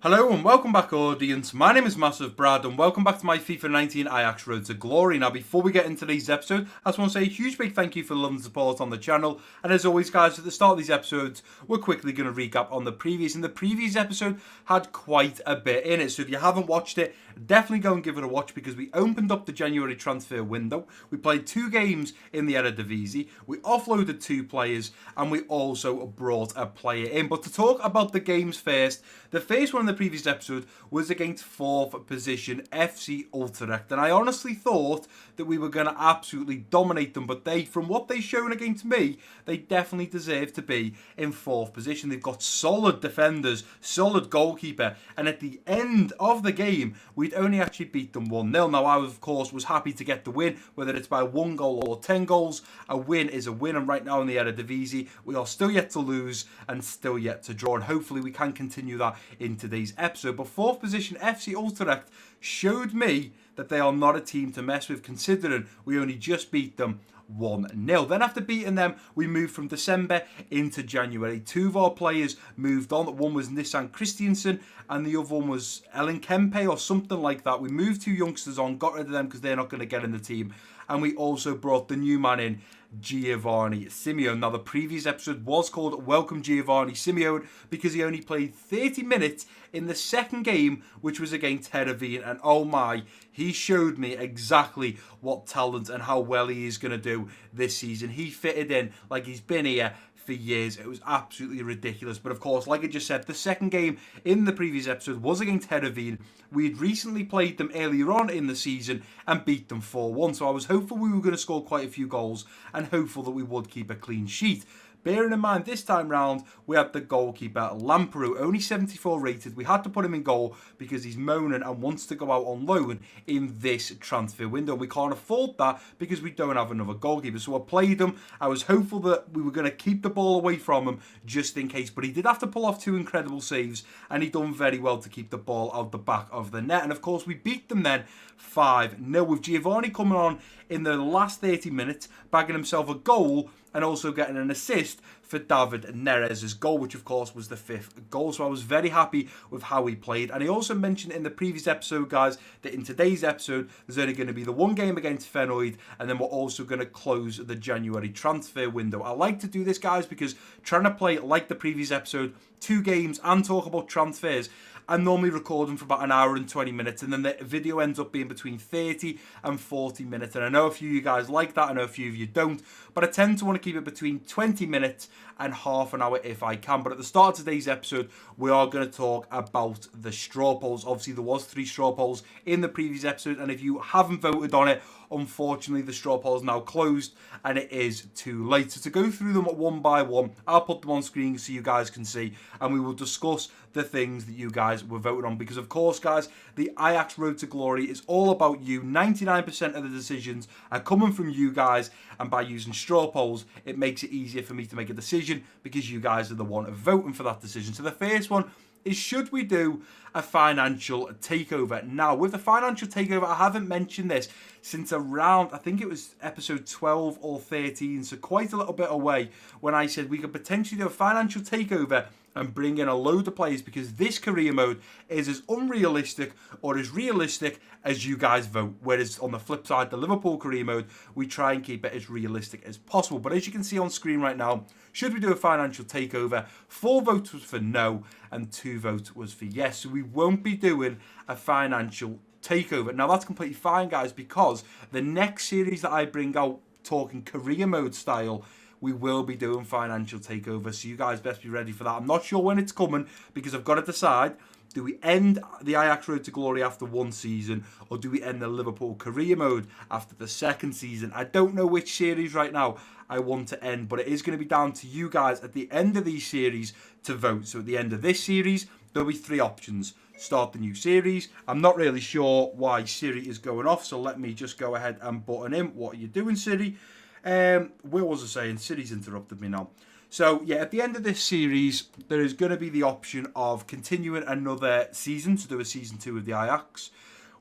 Hello and welcome back, audience. My name is MassiveBrad and welcome back to my FIFA 19 Ajax Road to Glory. Now, before we get into today's episode, I just want to say a huge big thank you for the love and support on the channel. And as always, guys, at the start of these episodes, we're quickly going to recap on the previous. And the previous episode had quite a bit in it. So if you haven't watched it, definitely go and give it a watch because we opened up the January transfer window. We played 2 games in the Eredivisie. We offloaded 2 players and we also brought a player in. But to talk about the games first, the first one in the previous episode was against 4th position FC Utrecht, and I honestly thought that we were going to absolutely dominate them, but from what they've shown against me, they definitely deserve to be in 4th position. They've got solid defenders, solid goalkeeper, and at the end of the game, we'd only actually beat them 1-0. Now, I, of course, was happy to get the win, whether it's by 1 goal or 10 goals. A win is a win, and right now in the Eredivisie, we are still yet to lose and still yet to draw, and hopefully we can continue that in today's episode. But 4th position FC Utrecht showed me that they are not a team to mess with, considering we only just beat them 1-0. Then after beating them, we moved from December into January. 2 of our players moved on. One was Nissan Christiansen and the other one was Ellen Kempe or something like that. We moved 2 youngsters on, got rid of them because they're not going to get in the team. And we also brought the new man in, Giovanni Simeone. Now, the previous episode was called Welcome Giovanni Simeone because he only played 30 minutes in the second game, which was against Heerenveen. And oh my, he showed me exactly what talent and how well he is going to do this season. He fitted in like he's been here for years. It was absolutely ridiculous. But of course, like I just said, the second game in the previous episode was against Heerenveen. We had recently played them earlier on in the season and beat them 4-1. So I was hopeful we were going to score quite a few goals and hopeful that we would keep a clean sheet. Bearing in mind, this time round, we had the goalkeeper, Lamperoux, only 74 rated. We had to put him in goal because he's moaning and wants to go out on loan in this transfer window. We can't afford that because we don't have another goalkeeper. So I played him. I was hopeful that we were going to keep the ball away from him just in case. But he did have to pull off 2 incredible saves, and he done very well to keep the ball out the back of the net. And of course, we beat them then 5-0 with Giovanni coming on in the last 30 minutes, bagging himself a goal and also getting an assist for David Neres' goal, which of course was the 5th goal. So I was very happy with how he played. And he also mentioned in the previous episode, guys, that in today's episode, there's only going to be the 1 game against Feyenoord, and then we're also going to close the January transfer window. I like to do this, guys, because trying to play like the previous episode, 2 games and talk about transfers, I normally record them for about an hour and 20 minutes, and then the video ends up being between 30 and 40 minutes. And I know a few of you guys like that, I know a few of you don't, but I tend to want to keep it between 20 minutes and half an hour if I can. But at the start of today's episode, we are going to talk about the straw polls. Obviously, there was 3 straw polls in the previous episode, and if you haven't voted on it, unfortunately, the straw poll is now closed and it is too late. So to go through them one by one, I'll put them on screen so you guys can see, and we will discuss the things that you guys were voting on. Because of course, guys, the Ajax Road to Glory is all about you. 99% of the decisions are coming from you guys, and by using straw polls, it makes it easier for me to make a decision because you guys are the one voting for that decision. So the first one is, should we do a financial takeover? Now, with the financial takeover, I haven't mentioned this since around, I think it was episode 12 or 13, so quite a little bit away, when I said we could potentially do a financial takeover and bring in a load of players, because this career mode is as unrealistic or as realistic as you guys vote. Whereas on the flip side, the Liverpool career mode, we try and keep it as realistic as possible. But as you can see on screen right now, should we do a financial takeover? 4 votes was for no and 2 votes was for yes. So we won't be doing a financial takeover. Now that's completely fine, guys, because the next series that I bring out, talking career mode style, we will be doing financial takeover, so you guys best be ready for that. I'm not sure when it's coming because I've got to decide, do we end the Ajax Road to Glory after 1 season, or do we end the Liverpool career mode after the 2nd season? I don't know which series right now I want to end, but it is going to be down to you guys at the end of these series to vote. So at the end of this series, there'll be 3 options. Start the new series. I'm not really sure why Siri is going off, so let me just go ahead and button in. What are you doing, Siri? Where was I saying? Siri's interrupted me now. So, yeah, at the end of this series, there is going to be the option of continuing another season, to do a season 2 of the Ajax.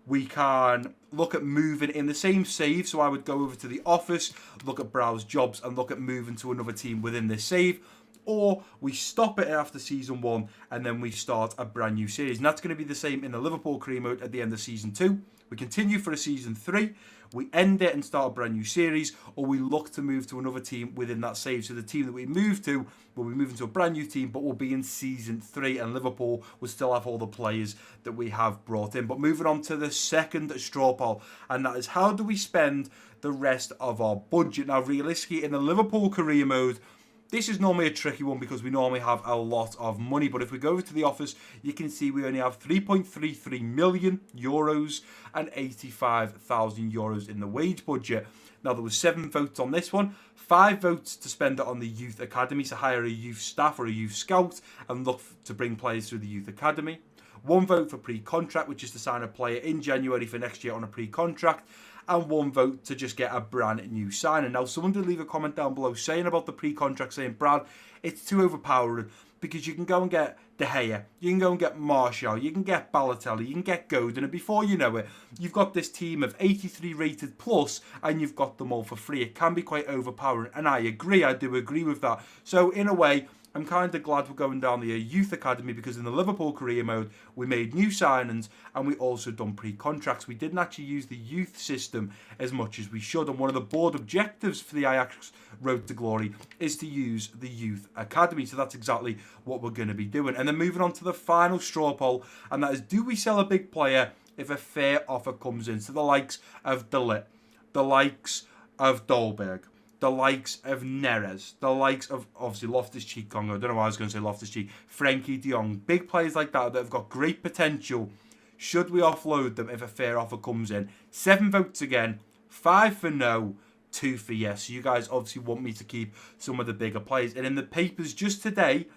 We can look at moving in the same save, so I would go over to the office, look at browse jobs, and look at moving to another team within this save. or we stop it after season 1 and then we start a brand new series. And that's going to be the same in the Liverpool career mode at the end of season 2. We continue for a season 3, we end it and start a brand new series, or we look to move to another team within that save. So the team that we move to will be moving to a brand new team, but will be in season 3, and Liverpool will still have all the players that we have brought in. But moving on to the second straw poll, and that is, how do we spend the rest of our budget? Now, realistically, in the Liverpool career mode, this is normally a tricky one because we normally have a lot of money. But if we go over to the office, you can see we only have 3.33 million euros and 85,000 euros in the wage budget. Now, there was 7 votes on this one. 5 votes to spend it on the youth academy, to hire a youth staff or a youth scout and look to bring players through the youth academy. 1 vote for pre-contract, which is to sign a player in January for next year on a pre-contract. And 1 vote to just get a brand new signing. Now, someone did leave a comment down below saying about the pre-contract, saying, Brad, it's too overpowering because you can go and get De Gea, you can go and get Martial, you can get Balotelli, you can get Godin, and before you know it, you've got this team of 83 rated plus, and you've got them all for free. It can be quite overpowering, and I do agree with that. So, in a way, I'm kind of glad we're going down the youth academy, because in the Liverpool career mode, we made new signings and we also done pre-contracts. We didn't actually use the youth system as much as we should. And one of the board objectives for the Ajax Road to Glory is to use the youth academy. So that's exactly what we're going to be doing. And then moving on to the final straw poll, and that is, do we sell a big player if a fair offer comes in? So the likes of De Ligt, the likes of Dolberg, the likes of Neres, the likes of, obviously, Loftus-Cheek, Congo, I don't know why I was going to say Loftus-Cheek, Frenkie de Jong, big players like that have got great potential. Should we offload them if a fair offer comes in? 7 votes again, 5 for no, 2 for yes. So you guys obviously want me to keep some of the bigger players. And in the papers just today,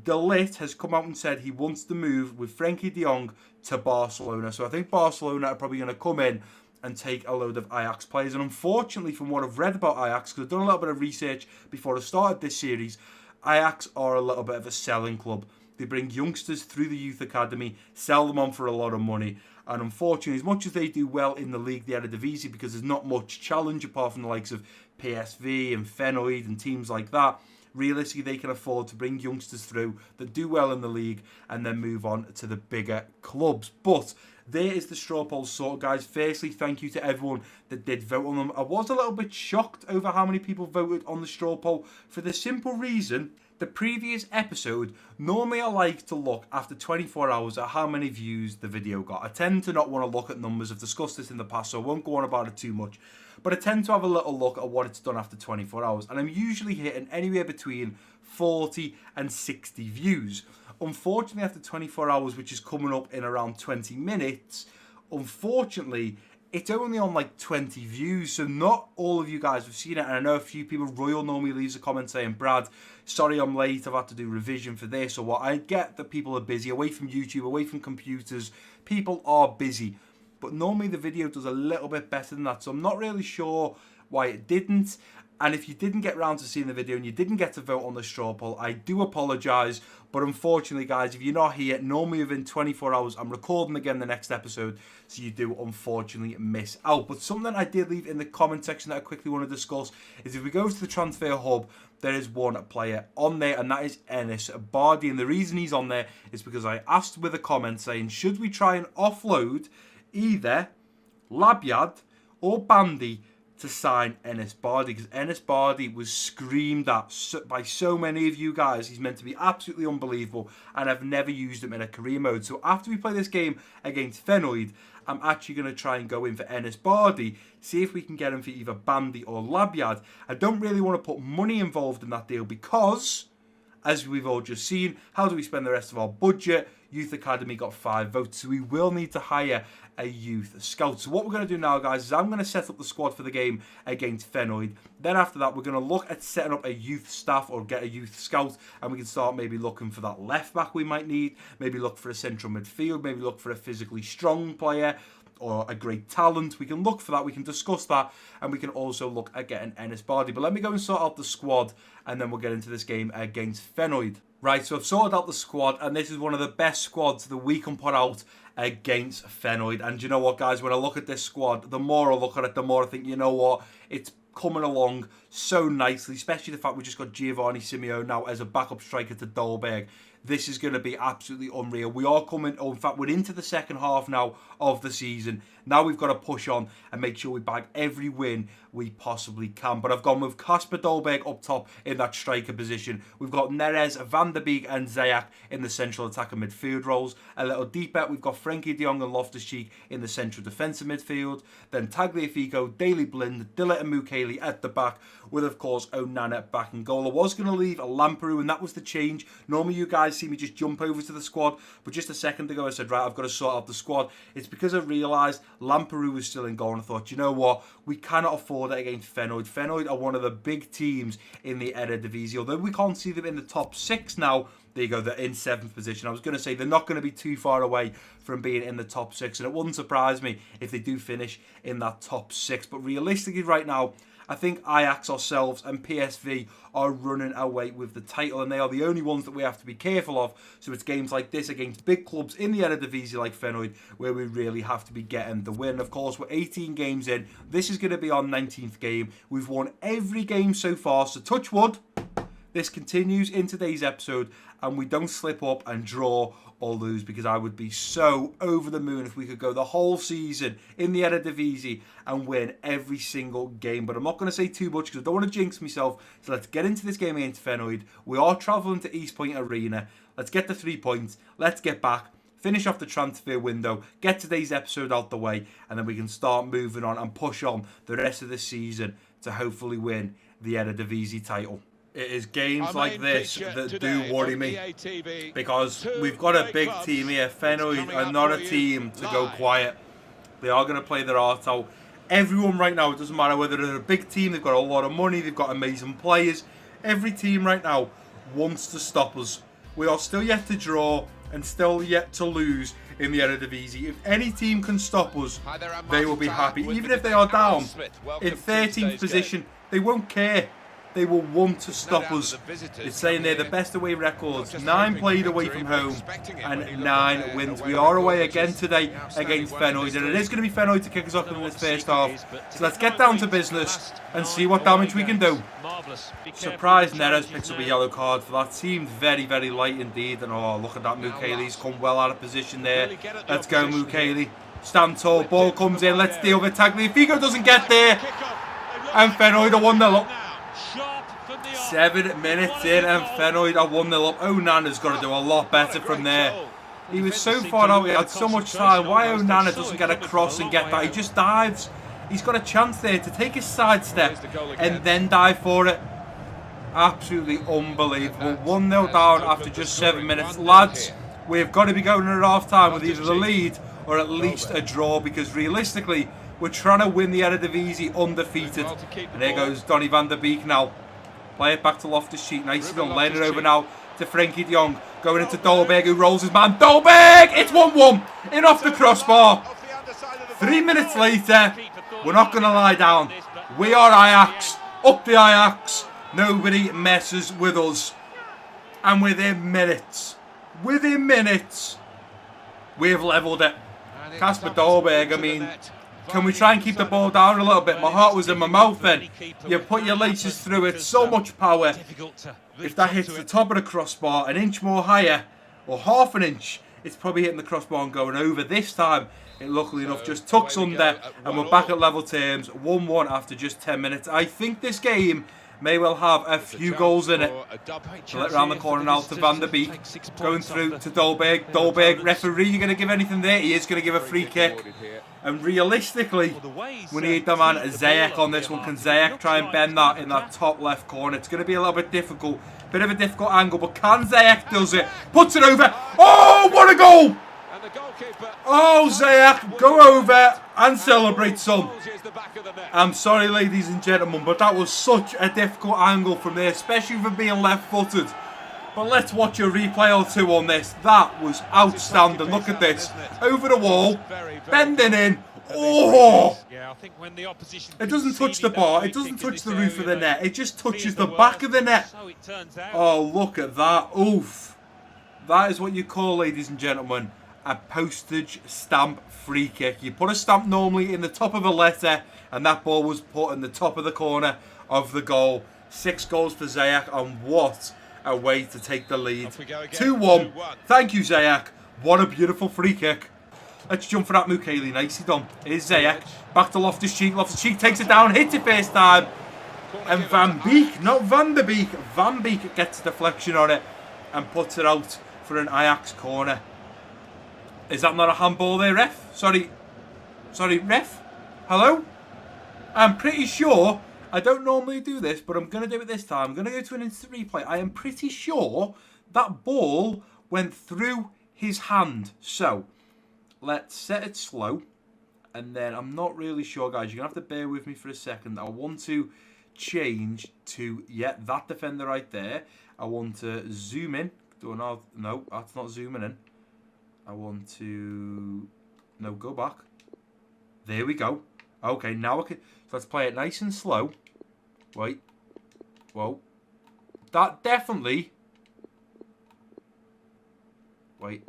De Ligt has come out and said he wants to move with Frenkie de Jong to Barcelona. So I think Barcelona are probably going to come in and take a load of Ajax players. And unfortunately, from what I've read about Ajax, because I've done a little bit of research before I started this series, Ajax are a little bit of a selling club. They bring youngsters through the youth academy, sell them on for a lot of money. And unfortunately, as much as they do well in the league, the Eredivisie, because there's not much challenge apart from the likes of PSV and Feyenoord and teams like that, realistically, they can afford to bring youngsters through that do well in the league and then move on to the bigger clubs. But there is the straw poll sort, guys. Firstly, thank you to everyone that did vote on them. I was a little bit shocked over how many people voted on the straw poll, for the simple reason, the previous episode, normally I like to look after 24 hours at how many views the video got. I tend to not want to look at numbers. I've discussed this in the past, so I won't go on about it too much. But I tend to have a little look at what it's done after 24 hours. And I'm usually hitting anywhere between 40 and 60 views. Unfortunately, after 24 hours, which is coming up in around 20 minutes, unfortunately, it's only on like 20 views. So not all of you guys have seen it. And I know a few people, Royal normally leaves a comment saying, Brad, sorry I'm late, I've had to do revision for this or what. I get that people are busy, away from YouTube, away from computers. People are busy. But normally the video does a little bit better than that. So I'm not really sure why it didn't. And if you didn't get round to seeing the video and you didn't get to vote on the straw poll, I do apologise. But unfortunately, guys, if you're not here, normally within 24 hours, I'm recording again the next episode. So you do unfortunately miss out. But something I did leave in the comment section that I quickly want to discuss is, if we go to the transfer hub, there is one player on there, and that is MassiveBrad. And the reason he's on there is because I asked with a comment saying, should we try and offload either Labyad or Bandy to sign MassiveBrad, because MassiveBrad was screamed at by so many of you guys. He's meant to be absolutely unbelievable, and I've never used him in a career mode. So after we play this game against Feyenoord, I'm actually going to try and go in for MassiveBrad, see if we can get him for either Bandy or Labyad. I don't really want to put money involved in that deal because, as we've all just seen, how do we spend the rest of our budget? Youth Academy got 5 votes, so we will need to hire a youth scout. So what we're going to do now, guys, is I'm going to set up the squad for the game against Feyenoord. Then after that, we're going to look at setting up a youth staff or get a youth scout, and we can start maybe looking for that left back we might need, maybe look for a central midfield, maybe look for a physically strong player or a great talent. We can look for that, we can discuss that, and we can also look at getting MassiveBrad. But let me go and sort out the squad, and then we'll get into this game against Feyenoord. Right, so I've sorted out the squad, and this is one of the best squads that we can put out against Feyenoord. And you know what, guys, when I look at this squad, the more I look at it, the more I think, you know what, it's coming along so nicely, especially the fact we just got Giovanni Simeone now as a backup striker to Dolberg. This is going to be absolutely unreal. We are coming, in fact, we're into the second half now of the season. Now we've got to push on and make sure we bag every win we possibly can. But I've gone with Kasper Dolberg up top in that striker position. We've got Neres, Van der Beek and Ziyech in the central attacker midfield roles. A little deeper, we've got Frenkie de Jong and Loftus-Cheek in the central defensive midfield. Then Tagliafico, Daley Blind, Dillett and Mukiele at the back, with, of course, Onana back in goal. I was going to leave a Lamperoux, and that was the change. Normally you guys see me just jump over to the squad, but just a second ago I said, right, I've got to sort out the squad. It's because I realised Lamperoux was still in goal, and I thought, you know what, we cannot afford it against Feyenoord. Feyenoord are one of the big teams in the Eredivisie, although we can't see them in the top 6 now. There you go, they're in 7th position. I was going to say they're not going to be too far away from being in the top 6, and it wouldn't surprise me if they do finish in that top 6. But realistically right now, I think Ajax, ourselves and PSV are running away with the title, and they are the only ones that we have to be careful of. So it's games like this against big clubs in the Eredivisie like Feyenoord where we really have to be getting the win. Of course, we're 18 games in. This is going to be our 19th game. We've won every game so far, so touch wood. This continues in today's episode and we don't slip up and draw or lose, because I would be so over the moon if we could go the whole season in the Eredivisie and win every single game. But I'm not going to say too much because I don't want to jinx myself. So let's get into this game against Feyenoord. We are travelling to East Point Arena. Let's get the 3 points. Let's get back, finish off the transfer window, get today's episode out the way, and then we can start moving on and push on the rest of the season to hopefully win the Eredivisie title. It is games like this that do worry me, because we've got a big team here. Feyenoord are not a team to go quiet. They are going to play their heart out. Everyone right now, it doesn't matter whether they're a big team, they've got a lot of money, they've got amazing players. Every team right now wants to stop us. We are still yet to draw and still yet to lose in the Eredivisie. If any team can stop us, they will be happy. Even if they are down in 13th position, they won't care. They will want to stop us. It's saying they're the best away records. 9 played away from home and 9 wins. We are away again today against Feyenoord, and it is going to be Feyenoord to kick us off in this first half. So let's get down to business and see what damage we can do. Surprised Neres picks up a yellow card for that. Seemed very, very light indeed. And oh, look at that, Mukiele's come well out of position there. Let's go, Mukiele. Stand tall, ball comes in, let's deal with Tagliafico, doesn't get there. And Feyenoord are 1-0 up. 7 minutes in and Feyenoord are 1-0 up. Onana's got to do a lot better from there. He was so far out, he had so much time. Why Onana doesn't get a cross and get that? He just dives. He's got a chance there to take his sidestep and then dive for it. Absolutely unbelievable. 1-0 down after just 7 minutes. Lads, we've got to be going at half time with either the lead or at least a draw, because realistically we're trying to win the Eredivisie undefeated. And there goes Donny van der Beek now. Play it back to Loftus-Cheek. Nicely done. Laying it over now to Frenkie de Jong. Going into Dolberg, who rolls his man. Dolberg! It's 1-1. In off the crossbar. 3 minutes later, we're not going to lie down. We are Ajax. Up the Ajax. Nobody messes with us. And within minutes, we've levelled it. Kasper Dolberg, I mean, can we try and keep the ball down a little bit? My heart was in my mouth then. You put your laces through it, so much power. If that hits the top of the crossbar an inch more higher, or half an inch, it's probably hitting the crossbar and going over. This time, it luckily enough just tucks under, and we're back at level terms, 1-1 after just 10 minutes. I think this game may well have a few goals in it. Let around the corner now to Van der Beek. Going through to Dolberg. Dolberg, referee, you going to give anything there? He is going to give a free kick. And realistically, we need the man Ziyech on this one. Can Ziyech try and bend that in that top left corner? It's going to be a little bit difficult. Bit of a difficult angle, but can Ziyech does it? Puts it over. Oh, what a goal! Oh, Ziyech, go over and celebrate, son. I'm sorry, ladies and gentlemen, but that was such a difficult angle from there, especially for being left-footed. But let's watch a replay or two on this. That was outstanding. Look at this. Over the wall, bending in. Oh! It doesn't touch the bar. It doesn't touch the roof of the net. It just touches the back of the net. Oh, look at that. Oof. That is what you call, ladies and gentlemen, a postage stamp free kick. You put a stamp normally in the top of a letter, and that ball was put in the top of the corner of the goal. 6 goals for Ziyech, and what a way to take the lead. 2-1. Thank you, Ziyech. What a beautiful free kick. Let's jump for that Mukiele. Nicely done. Here's Ziyech. Back to Loftus-Cheek. Loftus-Cheek takes it down, hits it first time. And Van Beek, not Van der Beek, Van Beek gets a deflection on it and puts it out for an Ajax corner. Is that not a handball there, ref? Sorry, ref? Hello? I'm pretty sure, I don't normally do this, but I'm going to do it this time. I'm going to go to an instant replay. I am pretty sure that ball went through his hand. So, let's set it slow. And then, I'm not really sure, guys. You're going to have to bear with me for a second. I want to change to, yeah, that defender right there. I want to zoom in. No, that's not zooming in. I want to, no, go back. There we go. Okay, now I can, so let's play it nice and slow. Wait. Whoa. That definitely, wait.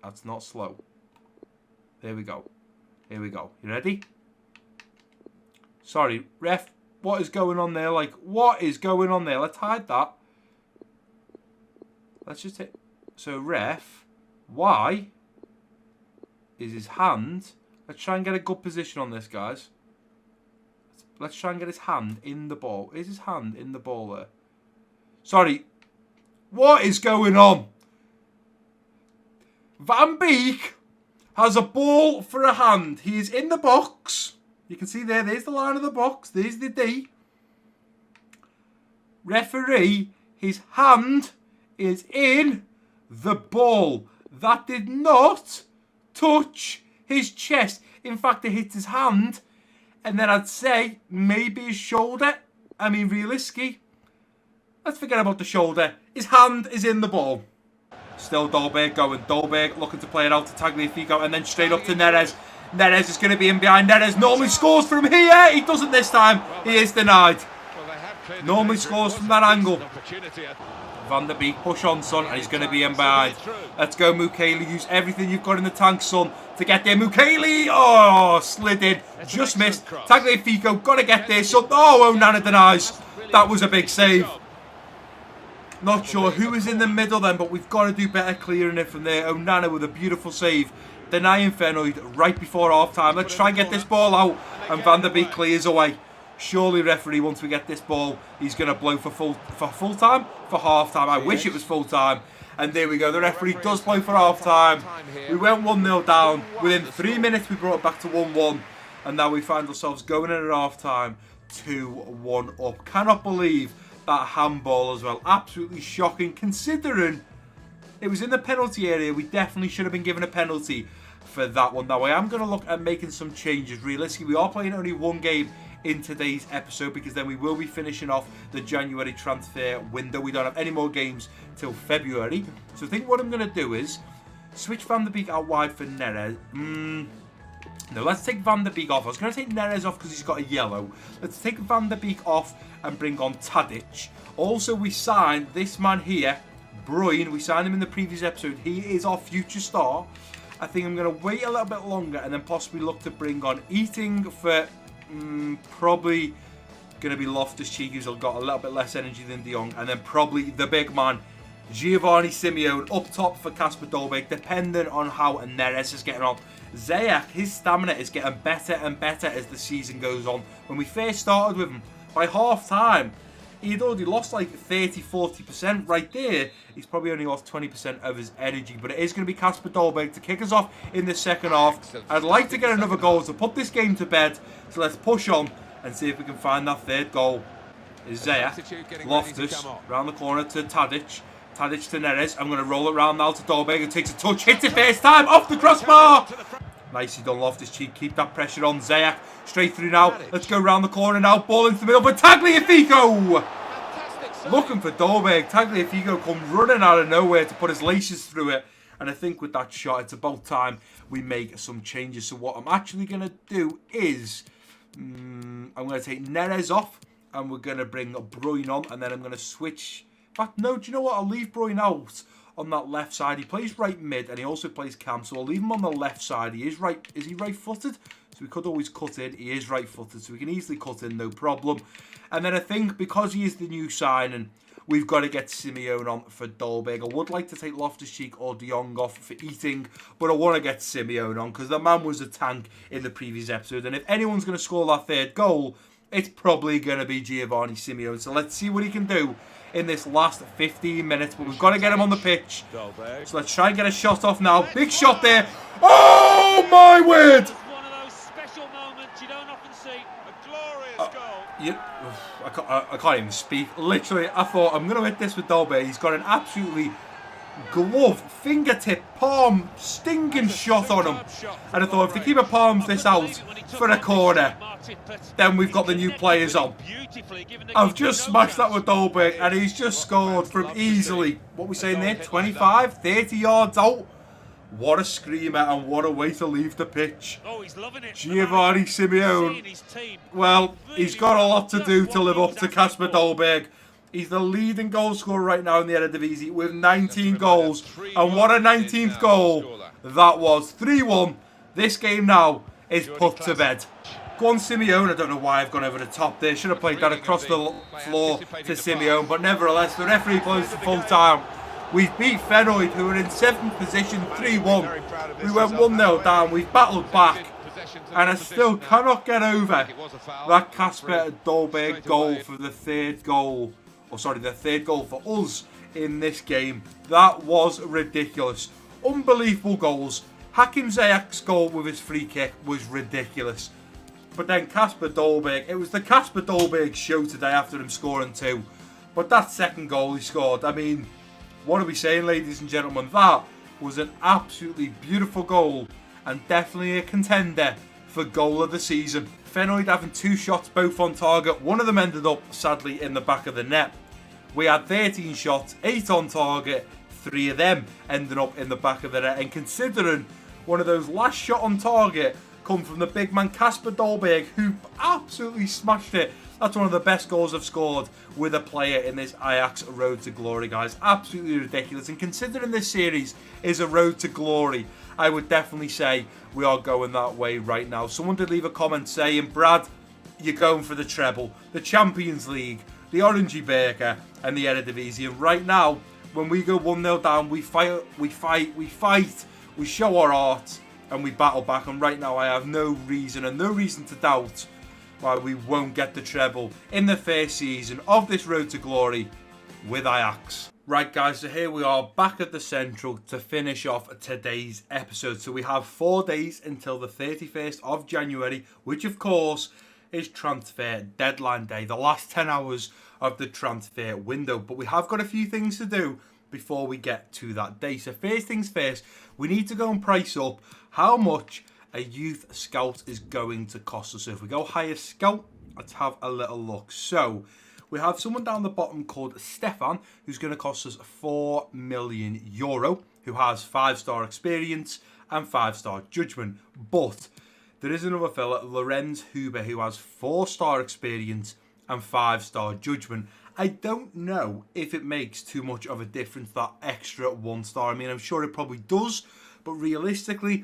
That's not slow. There we go. Here we go. You ready? Sorry, ref. What is going on there? Like, what is going on there? Let's hide that. Let's just hit. So, ref, why is his hand? Let's try and get a good position on this, guys. Let's try and get his hand in the ball. Is his hand in the ball there? Sorry. What is going on? Van Beek has a ball for a hand. He is in the box. You can see there, there's the line of the box. There's the D. Referee, his hand is in the ball. That did not touch his chest. In fact, it hit his hand. And then I'd say maybe his shoulder. I mean, realistically, let's forget about the shoulder. His hand is in the ball. Still Dolberg going. Dolberg looking to play it out to Tagliafico and then straight up to Neres. Neres is going to be in behind. Neres normally scores from here. He doesn't this time. He is denied. Normally scores from that angle. Van der Beek, push on, son, and he's going to be in behind. Let's go, Mukiele. Use everything you've got in the tank, son, to get there. Mukiele, oh, slid in. Just missed. Tagliafico, got to get there, son. Oh, Onana denies. That was a big save. Not sure who was in the middle then, but we've got to do better clearing it from there. Onana with a beautiful save. Denying Fenoyd right before half-time. Let's try and get this ball out. And Van der Beek clears away. Surely, referee, once we get this ball, he's going to blow for full time? For half-time. I wish it was full-time. And there we go. The referee does blow for half-time. We went 1-0 down. Within 3 minutes, we brought it back to 1-1. And now we find ourselves going in at half-time 2-1 up. Cannot believe that handball as well. Absolutely shocking, considering it was in the penalty area. We definitely should have been given a penalty for that one. Now, I am going to look at making some changes. Realistically, we are playing only one game in today's episode because then we will be finishing off the January transfer window. We don't have any more games till February. So I think what I'm going to do is switch Van der Beek out wide for Neres. No, let's take Van der Beek off. I was going to take Neres off because he's got a yellow. Let's take Van der Beek off and bring on Tadic. Also, we signed this man here, Bruin. We signed him in the previous episode. He is our future star. I think I'm going to wait a little bit longer and then possibly look to bring on Eating for probably going to be Loftus-Cheek, who's got a little bit less energy than De Jong. And then probably the big man, Giovanni Simeone, up top for Kasper Dolberg, depending on how Neres is getting on. Ziyech, his stamina is getting better and better as the season goes on. When we first started with him, by half-time, he'd already lost like 30-40% right there. He's probably only lost 20% of his energy. But it is going to be Kasper Dolberg to kick us off in the second half. I'd like to get another goal to put this game to bed. So let's push on and see if we can find that third goal. Is Ziyech. Loftus, round the corner to Tadic. Tadic to Neres. I'm going to roll it round now to Dolberg, who takes a touch. Hits it first time. Off the crossbar. Nicely done, Loftus-Cheek. Keep that pressure on. Ziyech straight through now. Let's go round the corner now. Ball into the middle for Tagliafico. Looking for Dolberg. Tagliafico come running out of nowhere to put his laces through it. And I think with that shot, it's about time we make some changes. So what I'm actually going to do is I'm going to take Neres off. And we're going to bring Bruin on. And then I'm going to switch. In fact, no, do you know what? I'll leave Bruin out on that left side. He plays right mid and he also plays cam, so I'll leave him on the left side. He is right. Is he right-footed? So we could always cut in. He is right-footed, so we can easily cut in, no problem. And then I think because he is the new signing, we've got to get Simeone on for Dolberg. I would like to take Loftus-Cheek or De Jong off for eating, but I want to get Simeone on because the man was a tank in the previous episode. And if anyone's going to score that third goal, it's probably going to be Giovanni Simeone. So let's see what he can do in this last 15 minutes. But we've got to get him on the pitch. So let's try and get a shot off now. Big shot there. Oh, my word! One of those special moments you don't often see. A glorious goal. I can't even speak. Literally, I thought I'm going to hit this with Dolberg. He's got an absolutely glove, fingertip, palm, stinging shot on him. And I thought if the keeper palms this out for a corner, then we've got the new players on. I've just smashed that with Dolberg and he's just scored from easily, what we saying there, 25, 30 yards out. What a screamer and what a way to leave the pitch. Oh, he's loving it. Giovanni Simeone. Well, he's got a lot to do to live up to Kasper Dolberg. He's the leading goal scorer right now in the Eredivisie with 19 goals. And what a 19th goal that was. 3-1. This game now is put to bed. Go on, Simeone. I don't know why I've gone over the top there. Should have played that across the floor to Simeone. But nevertheless, the referee blows the full time. We've beat Feyenoord, who are in 7th position, 3-1. We went 1-0 down. We've battled back. And I still cannot get over that Kasper Dolberg goal for the third goal. Or sorry, the third goal for us in this game. That was ridiculous. Unbelievable goals. Hakim Ziyech's goal with his free kick was ridiculous. But then Kasper Dolberg, it was the Kasper Dolberg show today after him scoring 2. But that second goal he scored, I mean, what are we saying, ladies and gentlemen? That was an absolutely beautiful goal and definitely a contender for goal of the season. Feyenoord having 2 shots, both on target. One of them ended up, sadly, in the back of the net. We had 13 shots, 8 on target. 3 of them ended up in the back of the net. And considering one of those last shot on target come from the big man Kasper Dolberg, who absolutely smashed it. That's one of the best goals I've scored with a player in this Ajax road to glory, guys. Absolutely ridiculous. And considering this series is a road to glory, I would definitely say we are going that way right now. Someone did leave a comment saying, Brad, you're going for the treble, the Champions League, the Orangey Burger, and the Eredivisie. And right now, when we go 1-0 down, we fight, we show our art, and we battle back. And right now, I have no reason to doubt why we won't get the treble in the first season of this road to glory with Ajax. Right, guys, so here we are back at the Central to finish off today's episode. So we have 4 days until the 31st of January, which of course is transfer deadline day, the last 10 hours of the transfer window. But we have got a few things to do before we get to that day. So first things first, we need to go and price up how much a youth scout is going to cost us. So if we go highest scout, let's have a little look. So we have someone down the bottom called Stefan, who's going to cost us €4 million, who has 5-star experience and 5-star judgment. But there is another fella, Lorenz Huber, who has 4-star experience and 5-star judgment. I don't know if it makes too much of a difference, that extra 1-star. I mean, I'm sure it probably does, but realistically,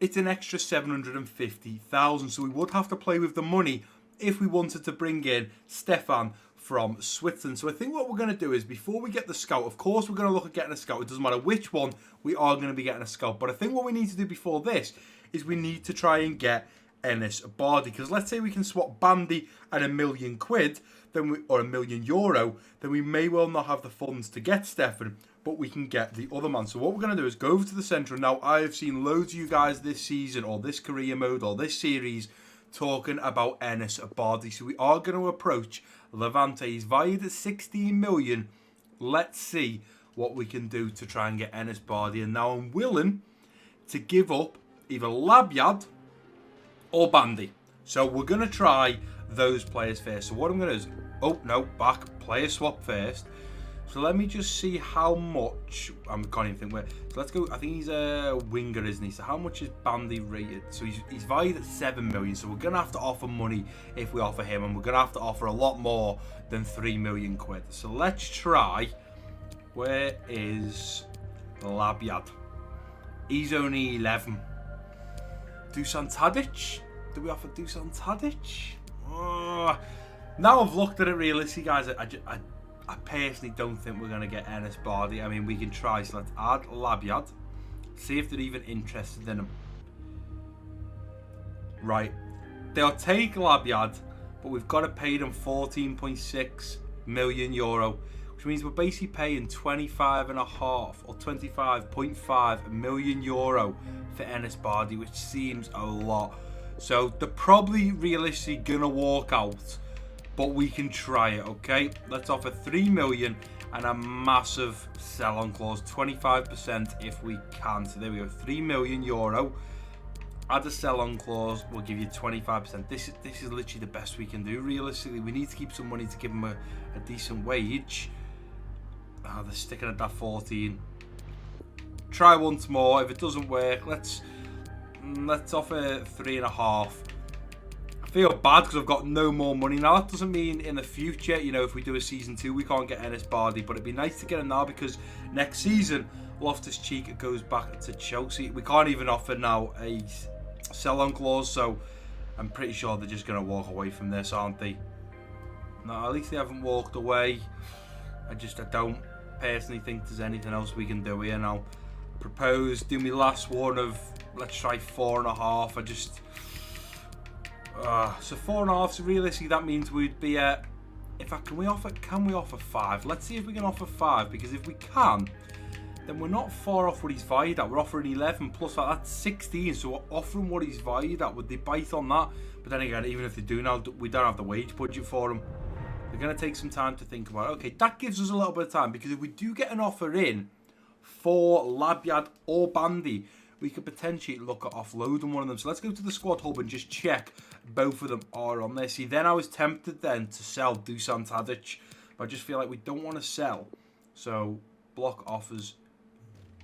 it's an extra 750,000. So we would have to play with the money if we wanted to bring in Stefan from Switzerland. So I think what we're going to do is, before we get the scout, of course we're going to look at getting a scout. It doesn't matter which one, we are going to be getting a scout. But I think what we need to do before this is we need to try and get Enes Bardi. Because let's say we can swap Bandy and £1 million, then or €1 million, then we may well not have the funds to get Stefan, but we can get the other man. So what we're going to do is go over to the Central. Now, I have seen loads of you guys this season, or this career mode, or this series, talking about Enes Bardi. So we are going to approach Levante. He's valued at 16 million. Let's see what we can do to try and get Enes Bardi. And now I'm willing to give up either Labyad or Bandy. So we're going to try those players first. So what I'm going to do is, oh no, back, player swap first. So let me just see how much, I can't even think where. So let's go, I think he's a winger, isn't he? So how much is Bandy rated? So he's valued at 7 million. So we're going to have to offer money if we offer him. And we're going to have to offer a lot more than £3 million. So let's try, where is Labyad. He's only 11. Dusan Tadic? Do we offer Dusan Tadic? Now I've looked at it realistically, guys. I personally don't think we're going to get Enes Bardi. I mean, we can try. So let's add Labyad. See if they're even interested in him. Right. They'll take Labyad, but we've got to pay them 14.6 million euro, which means we're basically paying 25.5 or 25.5 million euro for Enes Bardi, which seems a lot. So they're probably realistically gonna walk out, but we can try it. Okay, let's offer 3 million and a massive sell-on clause, 25% if we can. So there we go, 3 million euro. Add a sell-on clause, we'll give you 25%. This is literally the best we can do. Realistically, we need to keep some money to give them a decent wage. Oh, they're sticking at that 14. Try once more. If it doesn't work, let's offer 3.5. I feel bad because I've got no more money now. That doesn't mean in the future, you know, if we do a season 2, we can't get Enes Bardi, but it'd be nice to get him now because next season Loftus-Cheek goes back to Chelsea. We can't even offer now a sell-on clause, so I'm pretty sure they're just going to walk away from this, aren't they? No, at least they haven't walked away. I don't personally think there's anything else we can do here now. Propose, do my last one of, let's try 4.5. So 4.5, so realistically that means we'd be at, can we offer 5? Let's see if we can offer 5, because if we can, then we're not far off what he's valued at. We're offering 11 plus that, that's 16, so we're offering what he's valued at. Would they bite on that? But then again, even if they do now, we don't have the wage budget for him. They're going to take some time to think about it. Okay, that gives us a little bit of time, because if we do get an offer in for Labyad or Bandy, we could potentially look at offloading one of them. So let's go to the squad hub and just check both of them are on there. See, then I was tempted then to sell Dusan Tadic, but I just feel like we don't want to sell. So block offers.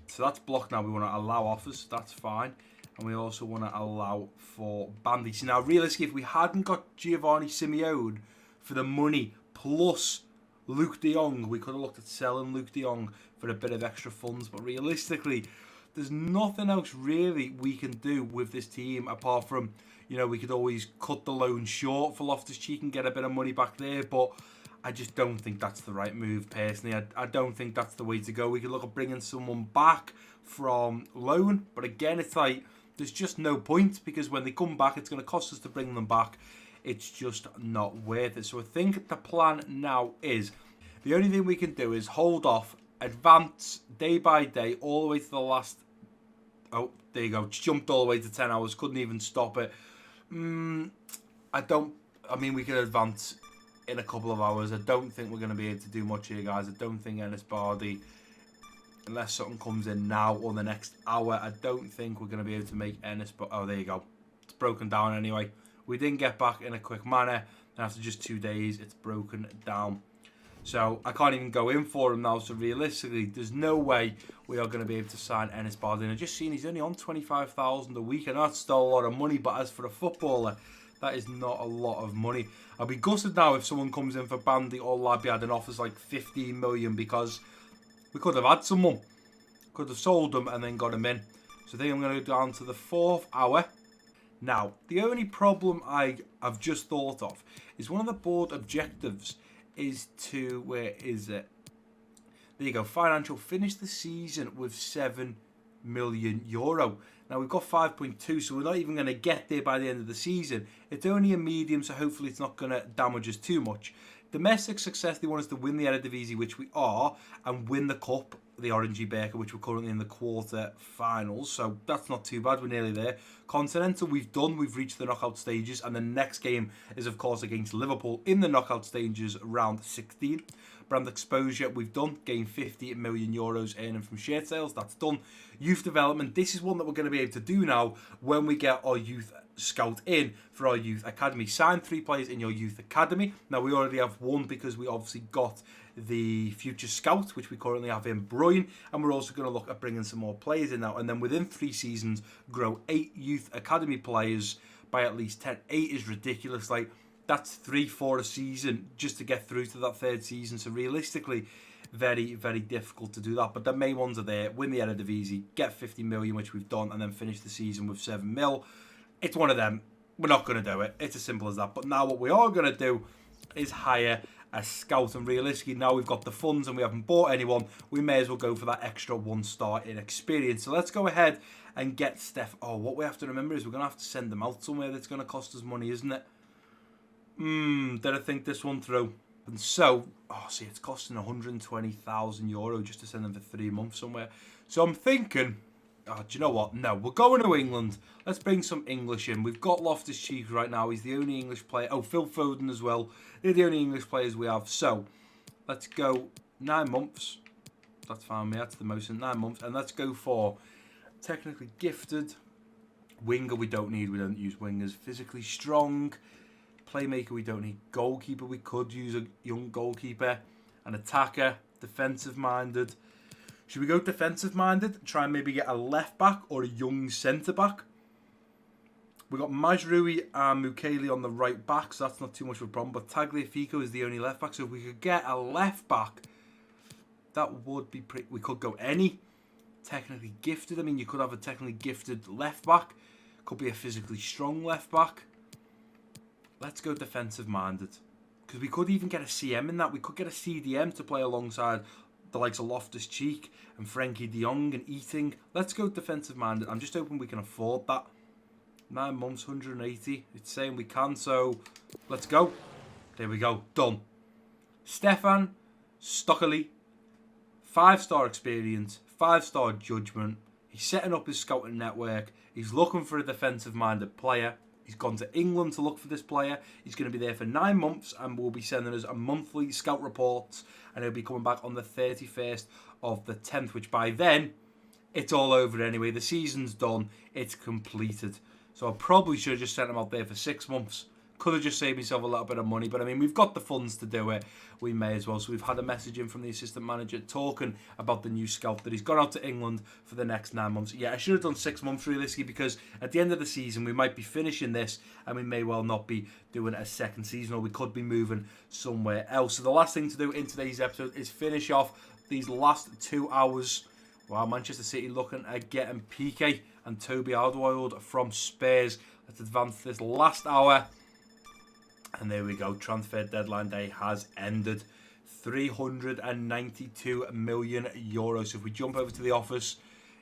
So that's blocked now. We want to allow offers. That's fine. And we also want to allow for Bandy. So now, realistically, if we hadn't got Giovanni Simeone for the money plus Luke de Jong, we could have looked at selling Luke de Jong for a bit of extra funds. But realistically, there's nothing else really we can do with this team apart from, you know, we could always cut the loan short for Loftus-Cheek and get a bit of money back there. But I just don't think that's the right move, personally. I don't think that's the way to go. We could look at bringing someone back from loan. But again, it's like, there's just no point, because when they come back, it's going to cost us to bring them back. It's just not worth it. So I think the plan now is, the only thing we can do is hold off, advance day by day, all the way to the last... Oh, there you go. Jumped all the way to 10 hours. Couldn't even stop it. I mean, we can advance in a couple of hours. I don't think we're going to be able to do much here, guys. I don't think Enes Bardi, unless something comes in now or the next hour, I don't think we're going to be able to make Enes Bardi. Oh, there you go. It's broken down anyway. We didn't get back in a quick manner, and after just 2 days, it's broken down. So I can't even go in for him now. So realistically, there's no way we are going to be able to sign Enes Bardi. And I've just seen he's only on 25,000 a week, and that's still a lot of money. But as for a footballer, that is not a lot of money. I'll be gutted now if someone comes in for Bandy or Labyad and offers like 15 million, because we could have had someone, could have sold them and then got him in. So I think I'm going to go down to the 4th hour. Now, the only problem I've just thought of is one of the board objectives is to, where is it? There you go, financial, finish the season with 7 million euro. Now we've got 5.2, so we're not even going to get there by the end of the season. It's only a medium, so hopefully it's not going to damage us too much. Domestic success, they want us to win the Eredivisie, which we are, and win the Cup, the Orangey Beker, which we're currently in the quarter finals. So that's not too bad, we're nearly there. Continental, we've reached the knockout stages, and the next game is, of course, against Liverpool in the knockout stages, round 16. Brand exposure, we've done, gained 50 million euros earning from shirt sales, that's done. Youth development, this is one that we're going to be able to do now when we get our youth scout in for our youth academy. Sign 3 players in your youth academy. Now we already have 1, because we obviously got the future scout, which we currently have in Brian, and we're also going to look at bringing some more players in now, and then within 3 seasons grow 8 youth academy players by at least 10. 8 is ridiculous. Like, that's 3-4 a season just to get through to that 3rd season. So realistically, very, very difficult to do that. But the main ones are there. Win the Eredivisie, get 50 million, which we've done, and then finish the season with 7 mil. It's one of them. We're not going to do it. It's as simple as that. But now what we are going to do is hire a scout. And realistically, now we've got the funds and we haven't bought anyone, we may as well go for that extra 1 star in experience. So let's go ahead and get Steph. Oh, what we have to remember is we're going to have to send them out somewhere that's going to cost us money, isn't it? Did I think this one through? And so, see, it's costing €120,000 just to send them for 3 months somewhere. So I'm thinking, do you know what? No, we're going to England. Let's bring some English in. We've got Loftus-Cheek right now. He's the only English player. Oh, Phil Foden as well. They're the only English players we have. So let's go 9 months. That's fine. That's the most in 9 months. And let's go for technically gifted. Winger we don't need. We don't use wingers. Physically strong. Playmaker we don't need. Goalkeeper we could use a young goalkeeper. An attacker. Defensive-minded. Should we go defensive-minded? Try and maybe get a left-back or a young centre-back. We've got Mazraoui and Mukiele on the right-back, so that's not too much of a problem. But Tagliafico is the only left-back, so if we could get a left-back, that would be pretty... We could go any technically gifted. I mean, you could have a technically gifted left-back. Could be a physically strong left-back. Let's go defensive-minded. Because we could even get a CM in that. We could get a CDM to play alongside the likes of Loftus-Cheek and Frenkie de Jong and Eating. Let's go defensive-minded. I'm just hoping we can afford that. 9 months, 180. It's saying we can, so let's go. There we go. Done. Stefan Stockley. 5-star experience. 5-star judgment. He's setting up his scouting network. He's looking for a defensive-minded player. He's gone to England to look for this player. He's going to be there for 9 months and will be sending us a monthly scout report. And he'll be coming back on the 31st of the 10th, which by then, it's all over anyway. The season's done. It's completed. So I probably should have just sent him out there for 6 months. Could have just saved myself a little bit of money. But I mean, we've got the funds to do it. We may as well. So we've had a message in from the assistant manager talking about the new scout that he's gone out to England for the next 9 months. Yeah, I should have done 6 months realistically because at the end of the season, we might be finishing this and we may well not be doing a second season or we could be moving somewhere else. So the last thing to do in today's episode is finish off these last 2 hours. Wow, Manchester City looking at getting Piqué and Toby Alderweireld from Spurs. Let's advance this last hour. And there we go. Transfer deadline day has ended. €392 million. So if we jump over to the office,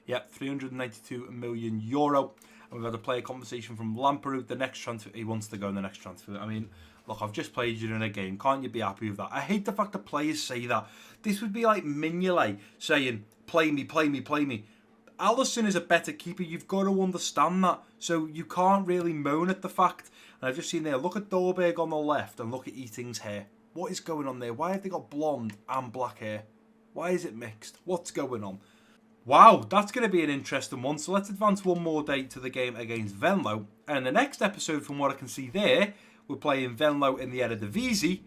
yep, €392 million. And we've had a player conversation from Lamperoux. The next transfer, he wants to go in the next transfer. I mean, look, I've just played you in a game. Can't you be happy with that? I hate the fact that players say that. This would be like Mignolet saying, play me, play me, play me. Alisson is a better keeper. You've got to understand that. So you can't really moan at the fact. And I've just seen there, look at Dolberg on the left and look at Eating's hair. What is going on there? Why have they got blonde and black hair? Why is it mixed? What's going on? Wow, that's going to be an interesting one. So let's advance one more day to the game against Venlo. And in the next episode, from what I can see there, we're playing Venlo in the Eredivisie.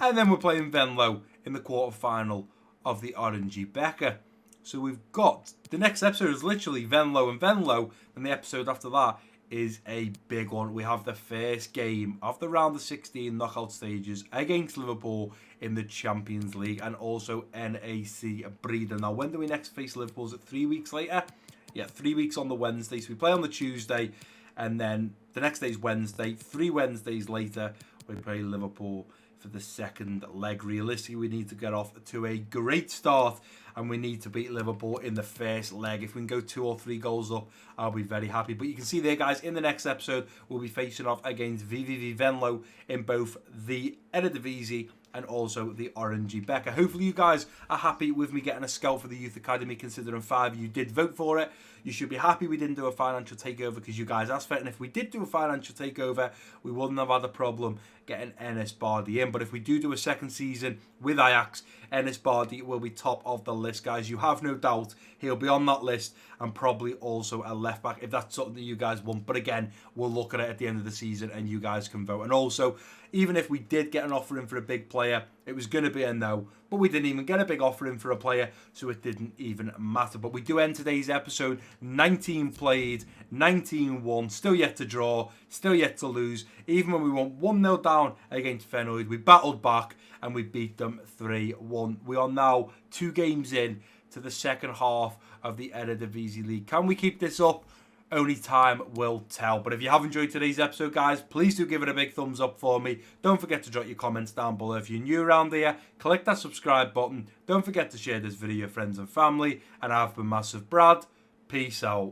And then we're playing Venlo in the quarter-final of the Oranje Beker. So we've got, the next episode is literally Venlo and Venlo. And the episode after that is a big one. We have the first game of the round of 16 knockout stages against Liverpool in the Champions League and also NAC Breda. Now, when do we next face Liverpool? Is it 3 weeks later? Yeah, 3 weeks on the Wednesday. So we play on the Tuesday and then the next day is Wednesday. 3 Wednesdays later, we play Liverpool for the second leg. Realistically, we need to get off to a great start and we need to beat Liverpool in the first leg. If we can go 2 or 3 goals up, I'll be very happy. But you can see there, guys, in the next episode, we'll be facing off against VVV Venlo in both the Eredivisie and also the Oranje Beker. Hopefully you guys are happy with me getting a scout for the Youth Academy, considering 5 of you did vote for it. You should be happy we didn't do a financial takeover because you guys asked for it. And if we did do a financial takeover, we wouldn't have had a problem getting Enes Bardi in. But if we do a second season with Ajax, Enes Bardi will be top of the list, guys. You have no doubt he'll be on that list and probably also a left back if that's something that you guys want. But again, we'll look at it at the end of the season and you guys can vote. And also, even if we did get an offer in for a big player, It was going to be a no, but we didn't even get a big offer in for a player, so it didn't even matter. But we do end today's episode 19 played, 19 won, still yet to draw, still yet to lose. Even when we went 1-0 down against Feyenoord, we battled back and we beat them 3-1. We are now 2 games in to the second half of the Eredivisie League. Can we keep this up? Only time will tell. But if you have enjoyed today's episode, guys, please do give it a big thumbs up for me. Don't forget to drop your comments down below. If you're new around here, click that subscribe button. Don't forget to share this video with friends and family. And I've been Massive Brad. Peace out.